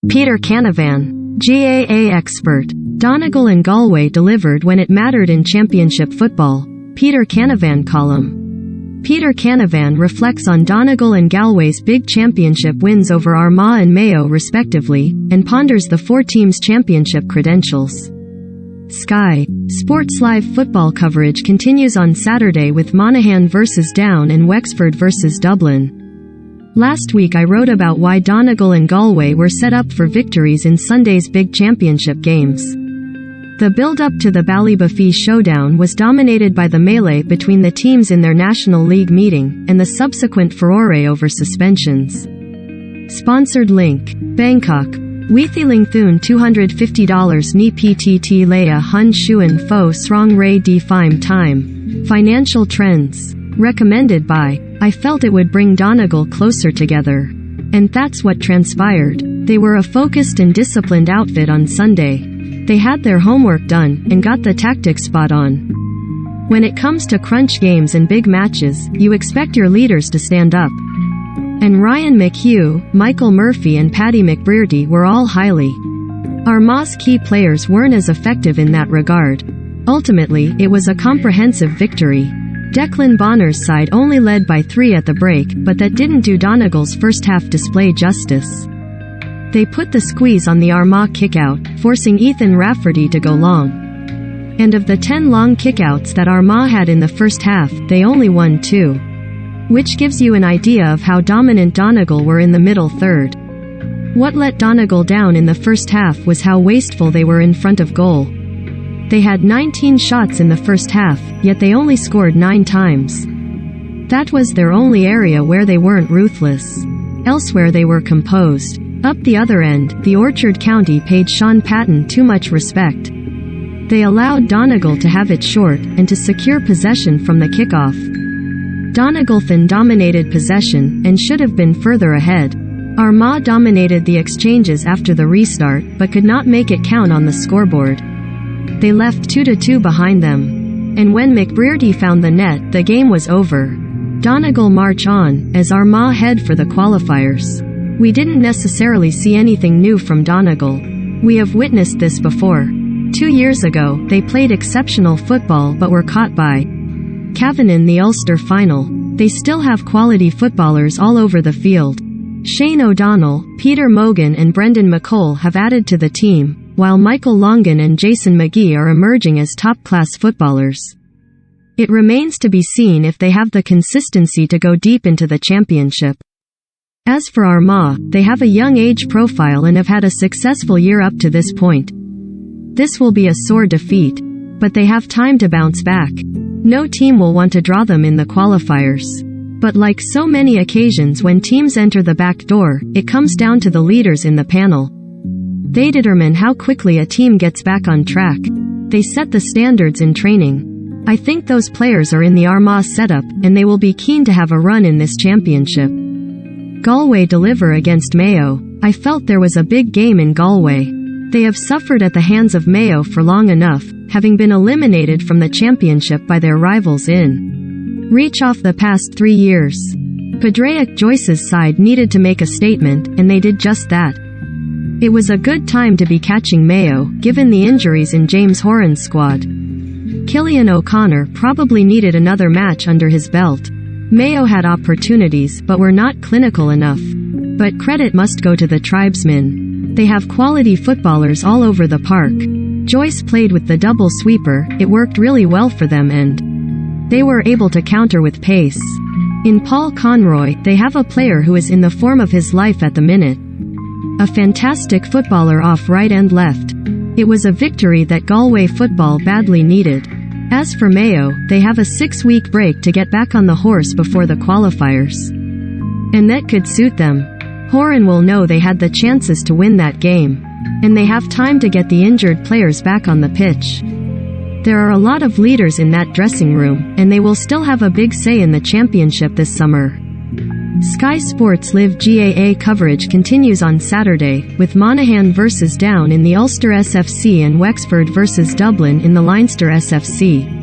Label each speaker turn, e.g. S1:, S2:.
S1: Peter Canavan, GAA expert. Donegal and Galway delivered when it mattered in championship football. Peter Canavan column. Peter Canavan reflects on Donegal and Galway's big championship wins over Armagh and Mayo respectively, and ponders the four teams' championship credentials. Sky Sports Live football coverage continues on Saturday with Monaghan vs Down and Wexford vs Dublin. Last week I wrote about why Donegal and Galway were set up for victories in Sunday's big championship games. The build-up to the Ballybofey showdown was dominated by the melee between the teams in their National League meeting, and the subsequent furore over suspensions. Sponsored link. Bangkok. Weithiling Thun $250 ni PTT Leia Hun Shuan Fo Srong Ray Di Phime Time. Financial trends. Recommended by. I felt it would bring Donegal closer together. And that's what transpired. They were a focused and disciplined outfit on Sunday. They had their homework done, and got the tactics spot on. When it comes to crunch games and big matches, you expect your leaders to stand up. And Ryan McHugh, Michael Murphy and Paddy McBrearty were all highly. Armagh's key players weren't as effective in that regard. Ultimately, it was a comprehensive victory. Declan Bonner's side only led by 3 at the break, but that didn't do Donegal's first half display justice. They put the squeeze on the Armagh kickout, forcing Ethan Rafferty to go long. And of the 10 long kickouts that Armagh had in the first half, they only won 2. Which gives you an idea of how dominant Donegal were in the middle third. What let Donegal down in the first half was how wasteful they were in front of goal. They had 19 shots in the first half, yet they only scored 9 times. That was their only area where they weren't ruthless. Elsewhere they were composed. Up the other end, the Orchard County paid Sean Patton too much respect. They allowed Donegal to have it short, and to secure possession from the kickoff. Donegalthan dominated possession, and should have been further ahead. Armagh dominated the exchanges after the restart, but could not make it count on the scoreboard. They left 2-2 behind them. And when McBrearty found the net, the game was over. Donegal march on, as Armagh head for the qualifiers. We didn't necessarily see anything new from Donegal. We have witnessed this before. 2 years ago, they played exceptional football but were caught by Cavan in the Ulster final. They still have quality footballers all over the field. Shane O'Donnell, Peter Mogan and Brendan McCole have added to the team, while Michael Longan and Jason McGee are emerging as top-class footballers. It remains to be seen if they have the consistency to go deep into the championship. As for Armagh, they have a young age profile and have had a successful year up to this point. This will be a sore defeat. But they have time to bounce back. No team will want to draw them in the qualifiers. But like so many occasions when teams enter the back door, it comes down to the leaders in the panel. They determine how quickly a team gets back on track. They set the standards in training. I think those players are in the Armagh setup, and they will be keen to have a run in this championship. Galway deliver against Mayo. I felt there was a big game in Galway. They have suffered at the hands of Mayo for long enough, having been eliminated from the championship by their rivals in reach off the past 3 years. Padraic Joyce's side needed to make a statement, and they did just that. It was a good time to be catching Mayo, given the injuries in James Horan's squad. Killian O'Connor probably needed another match under his belt. Mayo had opportunities but were not clinical enough. But credit must go to the tribesmen. They have quality footballers all over the park. Joyce played with the double sweeper, it worked really well for them and they were able to counter with pace. In Paul Conroy, they have a player who is in the form of his life at the minute. A fantastic footballer off right and left. It was a victory that Galway football badly needed. As for Mayo, they have a 6-week break to get back on the horse before the qualifiers. And that could suit them. Horan will know they had the chances to win that game. And they have time to get the injured players back on the pitch. There are a lot of leaders in that dressing room, and they will still have a big say in the championship this summer. Sky Sports Live GAA coverage continues on Saturday, with Monaghan vs Down in the Ulster SFC and Wexford vs Dublin in the Leinster SFC.